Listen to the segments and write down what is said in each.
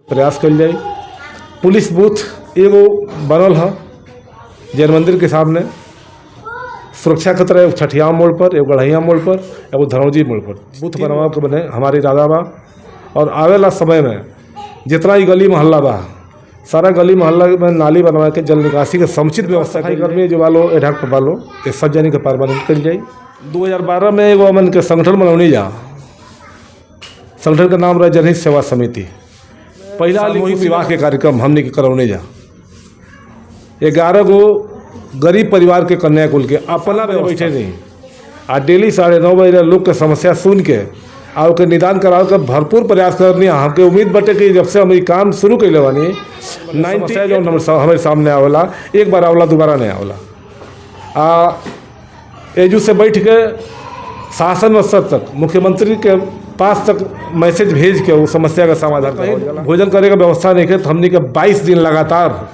प्रयास कल जाए। पुलिस बूथ एगो बनल है जैन मंदिर के सामने, सुरक्षा खतरा एगो छठिया मोड़ पर, एगो गढ़ैया मोड़ पर, एगो धरौजी मोड़ पर बूथ बनवा के बने हमारी इरादा बा। और आवेला समय में जितना ही गली मोहल्ला बा सारा गली मोहल्ला में नाली बनवा के जल निकासी के समुचित व्यवस्था की गर्मी जो वालो एडक्ट वालो ये सब जनी के परमानेंट कर जाए। 2012 में एगो अमन के संगठन बनौनी जा, संगठन का नाम रहा जनहित सेवा समिति। पहला सामूहिक विवाह के कार्यक्रम हमने के करौने जा। 11 गो गरीब परिवार के कन्या कुल के अपना बैठे नहीं आ डेली 9:30 बजे लोग के समस्या सुन के और के निदान करावे के भरपूर प्रयास करनी। हमके उम्मीद बटे कि जब से हम ये काम शुरू कैले बानी 90 जो हमारे सामने आवेला, एक बार आवला दोबारा नहीं आवला। एजू से बैठ के शासन स्तर तक मुख्यमंत्री के पास तक मैसेज भेज के वो समस्या का समाधान कर भोजन करे का व्यवस्था नहीं है तो हमने के 22 दिन लगातार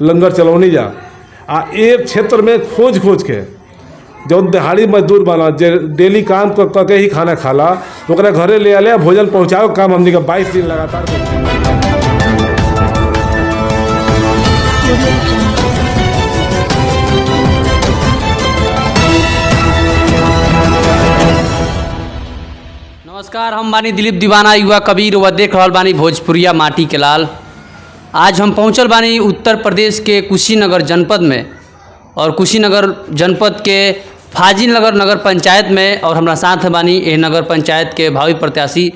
लंगर चलौनी जा। एक क्षेत्र में खोज के जो दिहाड़ी मजदूर बना जे डेली काम करके ही खाना खाला ओकरा घरे ले आले भोजन पहुँचाओ काम हमने के 22 दिन लगातार। नमस्कार, हम बानी दिलीप दीवाना युवा कबीर व देख रहल बानी भोजपुरिया माटी के लाल। आज हम पहुंचल बानी उत्तर प्रदेश के कुशीनगर जनपद में और कुशीनगर जनपद के फाजिलनगर नगर पंचायत में, और हमारा साथ बानी ये नगर पंचायत के भावी प्रत्याशी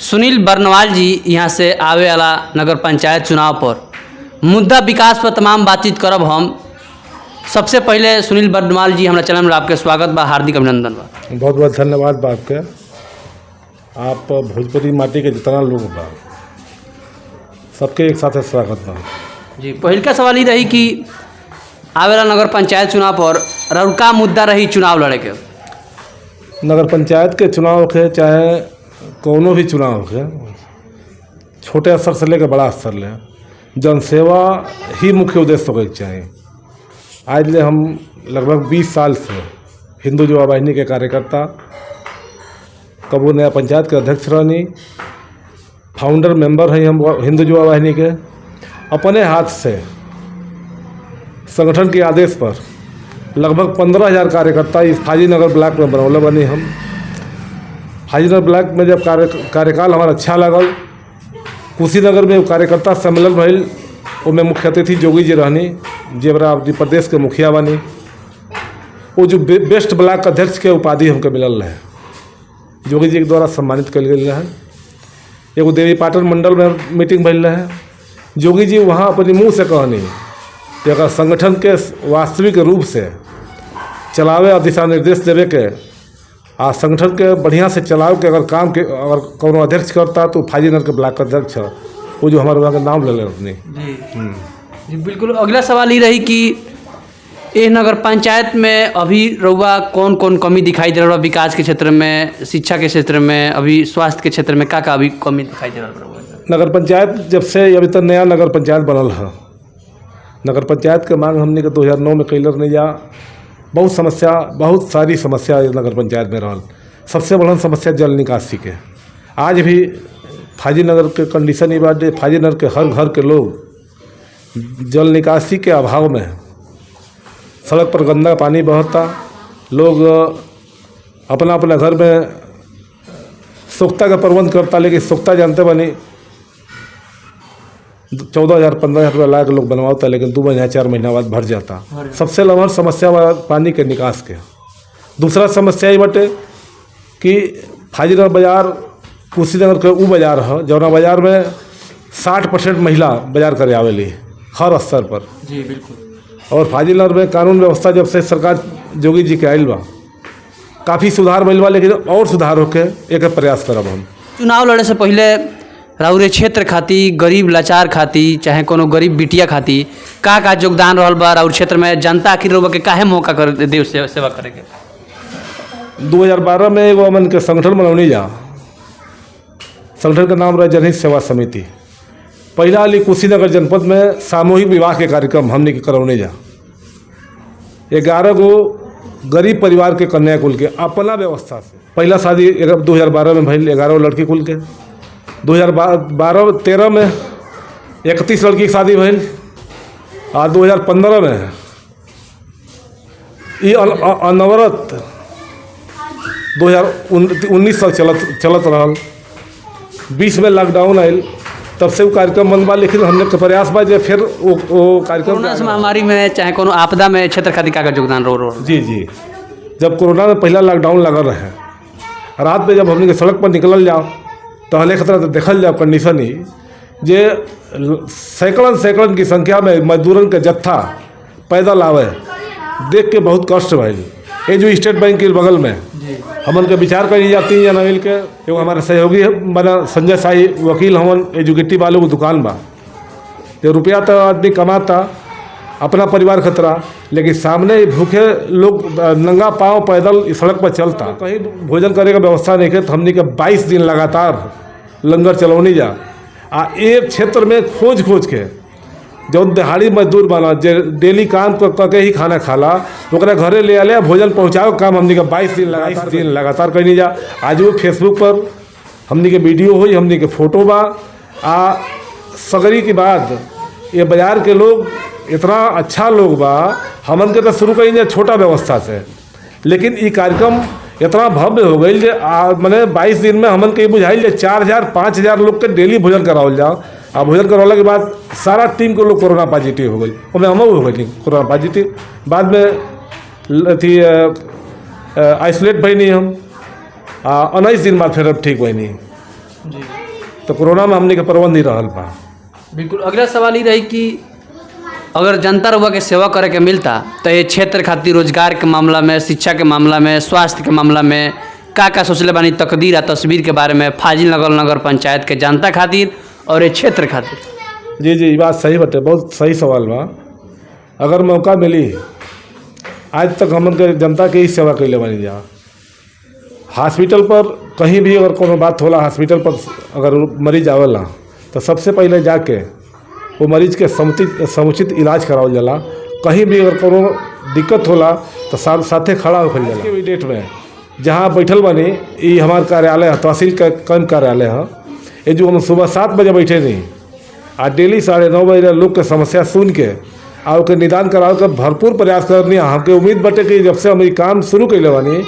सुनील बर्नवाल जी। यहाँ से आवे वाला नगर पंचायत चुनाव पर मुद्दा विकास पर तमाम बातचीत करब हम। सबसे पहले सुनील बर्नवाल जी, हमारा चैनल में आपके स्वागत बा, हार्दिक अभिनंदन बा। बहुत बहुत धन्यवाद बा आपके। आप भोजपुरी माटी के जितना लोग बा सबके एक साथ स्वागत बा जी। पहल का सवाल ही रही कि आवेला नगर पंचायत चुनाव पर रउका मुद्दा रही चुनाव लड़े के। नगर पंचायत के चुनाव के चाहे कोनो भी चुनाव के छोटे स्तर से लेकर बड़ा स्तर ले जनसेवा ही मुख्य उद्देश्य होगा चाहिए। आज ले हम लगभग 20 साल से हिंदू युवा वाहिनी के कार्यकर्ता, कबू नया पंचायत के अध्यक्ष रहनी, फाउंडर मेंबर हैं हम हिंदू युवा वाहिनी के। अपने हाथ से संगठन के आदेश पर लगभग 15,000 कार्यकर्ता इस फाजिलनगर ब्लॉक में बनौले बनी। हम फाजिलनगर ब्लॉक में जब कार्यकाल हमारा अच्छा लगल, कुशीनगर में कार्यकर्ता सम्मेलन भइल, उनमें मुख्य अतिथि जोगी जी रहनी, जेबरा प्रदेश के मुखिया बनी। वो जो बेस्ट ब्लॉक अध्यक्ष के उपाधि हमके मिलल रहे, जोगी जी के द्वारा सम्मानित कल गई रहे। एगो देवी पाटन मंडल में मीटिंग भइल रहे, जोगी जी वहाँ अपनी मुँह से कहनी कि अगर संगठन के वास्तविक रूप से चलावे और दिशा निर्देश देवे के आ संगठन के बढ़िया से चलावे के अगर काम के अगर कोनो अध्यक्ष करता तो फाजिलनगर के ब्लॉक अध्यक्ष वो जो हमारे वहाँ का नाम ले ले अपने जी बिल्कुल। अगला सवाल ये रही कि ये नगर पंचायत में अभी रउआ कौन कौन कमी दिखाई दे रहा है विकास के क्षेत्र में, शिक्षा के क्षेत्र में, अभी स्वास्थ्य के क्षेत्र में का अभी कमी दिखाई दे रहा है? नगर पंचायत जब से अभी तक नया नगर पंचायत बनल है, नगर पंचायत के मांग हमने के 2009 में कैलर नहीं जा। बहुत सारी समस्या नगर पंचायत में रहल। सबसे बड़ा समस्या जल निकासी के। आज भी फाजिलनगर के कंडीशन ये बात, फाजिलनगर के हर घर के लोग जल निकासी के अभाव में सड़क पर गंदा पानी बहता, लोग अपना अपना घर में सोख्ता का प्रबंध करता, लेकिन सोख्ता जानते बनी 14,000-15,000 रुपये ला के लोग बनवाता, लेकिन 2 महीना 4 महीना बाद भर जाता। सबसे लम्हर समस्या पानी के निकास के। दूसरा समस्या ये बटे कि फाजिलनगर बाजार कुशीनगर के वो बाजार है जौना बाजार में 60% महिला बाजार करे आवेली हर स्तर पर। जी बिल्कुल। और फाजिलनगर में कानून व्यवस्था जब से सरकार जोगी जी के आयल बा काफ़ी सुधार भइल बा, लेकिन और सुधार होके एक प्रयास करब हम। चुनाव लड़े से पहले राउरे क्षेत्र खाती, गरीब लाचार खाती, चाहे कोनो गरीब बिटिया खाती का योगदान रहल बा राउर क्षेत्र में? जनता आखिर रउआ के काहे मौका कर दे सेवा करे के? 2012 में एगो अमन के संगठन बनौनी जा, संगठन का नाम रहा जनहित सेवा समिति। पहला वाली कुशीनगर जनपद में सामूहिक विवाह के कार्यक्रम हमने के करौने जा। 11 गो गरीब परिवार के कन्या कुल के अपना व्यवस्था से पहला शादी 2012 में भइल 11 लड़की कुल के। 2012-13 में 31 लड़की की शादी भइल और 2015 में ये अनवरत 2019 तक चलत रहल। 20 में लॉकडाउन आयल, तब से वो कार्यक्रम बंद बा, लेकिन हमने के प्रयास बा जे फिर वो कार्यक्रम कोरोना महामारी में चाहे कोनो आपदा में क्षेत्र खातिर का योगदान रो जी जी। जब कोरोना में पहला लॉकडाउन लगल रहे, रात में जब हमने के सड़क पर निकलल जाओ तो हले खतरा तो देखल जाओ कंडीशन ही जे सैकड़न की संख्या में मजदूरन के जत्था पैदल आवे, देख के बहुत कष्ट भइल। ये जो स्टेट बैंक के बगल में हमन के विचार करी जाती जना मिल के, एगो हमारे सहयोगी बना संजय साई वकील, हमन एजुकेटिव वालों को दुकान बा, जो रुपया तो आदमी कमाता अपना परिवार खतरा, लेकिन सामने भूखे लोग नंगा पाँव पैदल इस सड़क पर चलता, कहीं भोजन करे का व्यवस्था नहीं है। तो हमने के 22 दिन लगातार लंगर चलौनी जा आ एक क्षेत्र में खोज के जो दिहाड़ी मजदूर बना जे डेली काम करके ही खाना खाला, ओकरा घरे ले आले भोजन पहुँचाओ काम हमने के 22 दिन लगातार करनी जा। आज वो फेसबुक पर हमने के वीडियो हुई, हमने के फोटो बा आ सगरी के बाद ये बाजार के लोग इतना अच्छा लोग बा, हमन के तो शुरू करेंगे छोटा व्यवस्था से, लेकिन ये कार्यक्रम इतना भव्य हो गई जे मैंने 22 दिन में हमन के बुझाइल जे 4000-5000 लोग के डेली भोजन करावल जाओ। आ भोजन करवाला के बाद सारा टीम के लोग कोरोना पॉजिटिव हो गई, उनमें हम हो गई कोरोना पॉजिटिव। बाद में अथी आइसोलेट भई नहीं हम 19 दिन बाद फिर अब ठीक हुई नहीं जी। तो कोरोना में हमने के प्रबंध ही रहल बा। बिल्कुल। अगला सवाल ये रही कि अगर जनता रउआ के सेवा करे के मिलता तो ये क्षेत्र खातिर रोजगार के मामला में, शिक्षा के मामला में, स्वास्थ्य के मामला में का सोचले बानी तकदीर आ तस्वीर के बारे में फाजिल नगर पंचायत के जनता खातिर और ये क्षेत्र खातिर? जी जी, ये बात सही बटे, बहुत सही सवाल बा। अगर मौका मिली, आज तक हमन के जनता के ही सेवा कैले बानी जा। हॉस्पिटल पर कहीं भी अगर कोनो बात होला, हॉस्पिटल पर अगर मरीज आवेला तो सबसे पहले जाके वो मरीज के समुचित इलाज करावल जाला। कहीं भी अगर कोनो दिक्कत होला तो साथे खड़ा होकर जाला। के डेट में जहाँ बैठल बनी ये हमार कार्यालय है, तहसील का कैंप कार्यालय है। ये जो हम सुबह 7 बजे बैठे नहीं आ डेली 9:30 बजे लोग के समस्या सुन के और के निदान करावे के भरपूर प्रयास करनी। हमके उम्मीद बटे कि जब से हम ये काम शुरू कैले बानी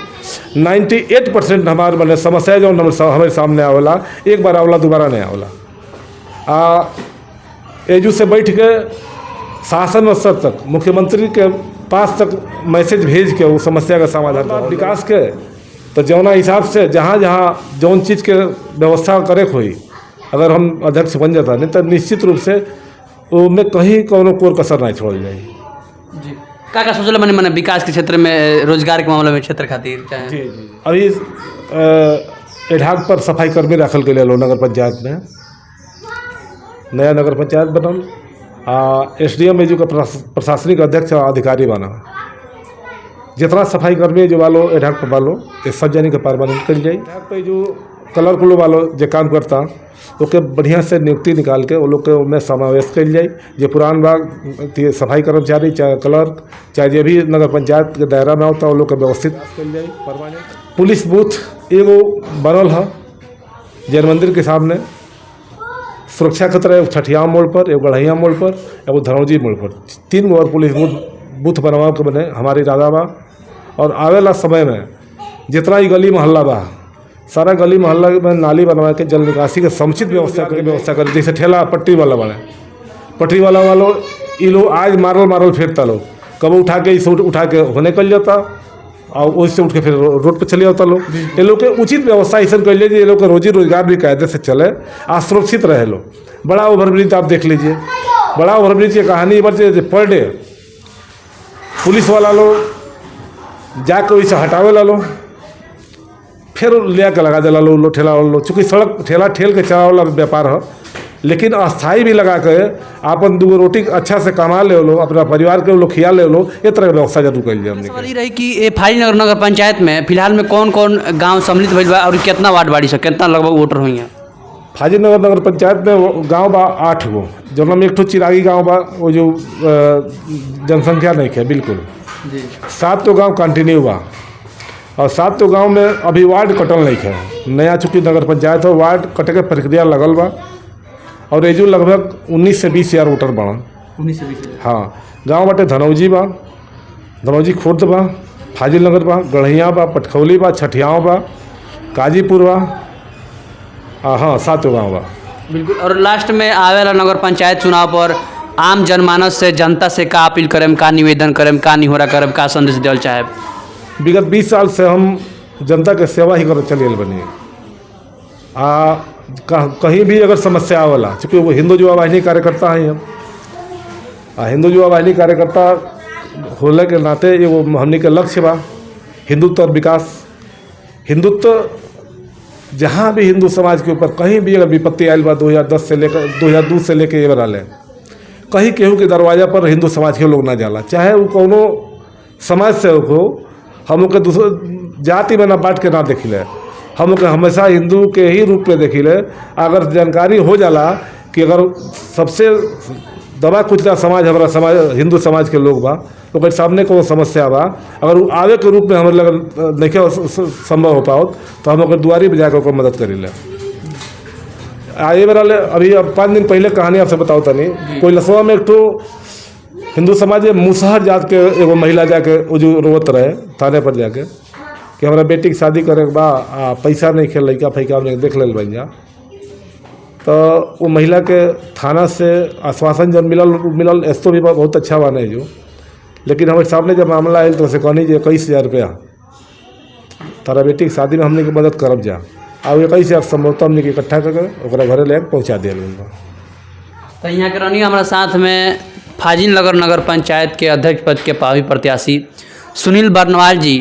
98% हमारे मैंने समस्या जो हमारे सामने आवेला, एक बार आवला दोबारा नहीं आवला। एजू से बैठ के शासन स्तर तक मुख्यमंत्री के पास तक मैसेज भेज के वो समस्या का समाधान विकास के तो जौना हिसाब से जहाँ जौन चीज़ के व्यवस्था करे हुई, अगर हम अध्यक्ष बन जाता नहीं तो निश्चित रूप से वो में कहीं कोनो कोर कसर नहीं छोड़ जाए जी। का सोचल मैंने विकास के क्षेत्र में, रोजगार के मामले में क्षेत्र खातिर चाहे? जी जी। अभी एढाक पर सफाई कर्मी रखल गए लो नगर पंचायत में, नया नगर पंचायत बनल। SDM जो का प्रशासनिक अध्यक्ष अधिकारी बना। जितना सफाई कर्मी जो वालो एढाक पर वालो ये सब जानी के परमानेंट कर जाए। एढाक पे जो कलर कुलो वालो जो काम करता ओके बढ़िया से नियुक्ति निकाल के वो लोग के उनमें समावेश कर जाए। जो पुरान बाग सफाई कर्मचारी चाहे क्लर्क चाहे जो भी नगर पंचायत के दायरा में होता वो लोग के व्यवस्थित कर जाए परमानेंट। पुलिस बूथ एगो बनल है जैन मंदिर के सामने, सुरक्षा खतरा है छठिया मोड़ पर, एगो गढ़ैया मोड़ पर, एगो धनौजी मोड़ पर 3 गो और पुलिस बूथ बनवा के बने हमारी इरादा बा। और आवेला समय में जितना ही गली मोहल्ला बा सारा गली मोहल्ला में नाली बनवा के जल निकासी के समुचित व्यवस्था कर। जैसे ठेला पट्टी वाला बने, पटरी वाला वालों ये लोग आज मारल फेरता लोग, कब उठा के इसे उठा के होने कल जाता और उससे उठ के फिर रोड पर चले जाता लोग। ये लोग के उचित व्यवस्था ऐसा कर लीजिए, ये लोग का रोजी रोजगार भी कायदे से चले, असुरक्षित रहे लोग। बड़ा ओवरब्रिज आप देख लीजिए, बड़ा ओवरब्रिज की कहानी पर डे पुलिस वाला लोग जाके वैसे हटावे ला लो, फिर ले के लगा दिला लो ठेला लो। चूँकि सड़क ठेला ठेल के चला वाला व्यापार है, लेकिन अस्थाई भी लगा के अपन 2 रोटी अच्छा से कमा ले लो, अपना परिवार के लोग खिया ले लो, ये तरह की व्यवस्था जरूर कर लिया हमने। सवाल ये रही कि ये फाजिल नगर पंचायत में फिलहाल में कौन कौन गाँव सम्मिलित भइल बा और कितना वार्ड बाड़ी से कितना लगभग वोटर हुई हैं? फाजिल नगर पंचायत में गाँव बा 8 गो, जौन में एक ठो चिरागी गाँव बा, वो जो जनसंख्या नहीं है बिल्कुल। 7 तो गाँव कंटिन्यू बा, और 7 गांव में अभी वार्ड कटल नहीं है। नया चूँकि नगर पंचायत हो, वार्ड कटे के प्रक्रिया लगल बा और एजू लगभग 19 से 20 हज़ार वोटर बढ़न। 19 से 20। हाँ, गांव बाटे धनौजी बा, धनौजी खुर्द बा, फाजिल नगर बा, गढ़िया बा, पटखौली बा, छठियाव बा, काजीपुर बा। हाँ, 7 गाँव बा। बिल्कुल। और लास्ट में आवेला नगर पंचायत चुनाव पर आम जनमानस से, जनता से का अपील करें, का निवेदन करें, का निहोरा करें, का संदेश देवल चाहे? विगत 20 साल से हम जनता के सेवा ही कर चलिए बनी। कहीं भी अगर समस्या आवला, चूँकि वो हिंदू युवा वाहिनी कार्यकर्ता हैं हम, हिंदू युवा वाहिनी कार्यकर्ता होने के नाते एगो हमनी के लक्ष्य बा हिंदुत्व और विकास। हिंदुत्व जहाँ भी हिंदू समाज के ऊपर कहीं भी अगर विपत्ति आयल बा 2010 से लेकर 2002 से लेकर ये वाले कहीं केहू के दरवाजा पर हिंदू समाज के लोग ना जाला, चाहे वो कोनो समाज से हो। हम लोग के दूसरे जाति में ना बांट के ना देखिले, हम लोग के हमेशा हिंदू के ही रूप में देखिले। अगर जानकारी हो जाला कि अगर सबसे दबा कुचला समाज हमारा समाज हिंदू समाज के लोग बा, तो अगर सामने को समस्या बा, अगर वो आवे के रूप में हमारे लगे नहीं संभव हो पाओ तो हम लोग दुआरी बजा कर मदद करीले। आए वाले अभी अब 5 दिन पहले कहानी आपसे बताओ तनी, कोई लसवा में एक तो हिंदू समाज में मुसहर जात के एगो महिला जाके जो रोवत रहे थाने पर जाके कि हमारा बेटी की शादी करे के बा, पैसा नहीं खेल लड़का फैका हमने देख ले बन जा। तो वो महिला के थाना से आश्वासन जब मिलल एस्तो भी बहुत अच्छा बा नहीं जो, लेकिन हमारे सामने जब मामला आयल तो से कहनी जे 21,000 रुपया तारा बेटी की शादी में हमने की मदद करब जा। और 21,000 संभवतः हमने के इकट्ठा करके ओकरा घरे ले पहुँचा दिया। तो यहाँ के रहनी हमारा साथ में फाजिल नगर नगर पंचायत के अध्यक्ष पद के पावी प्रत्याशी सुनील बर्नवाल जी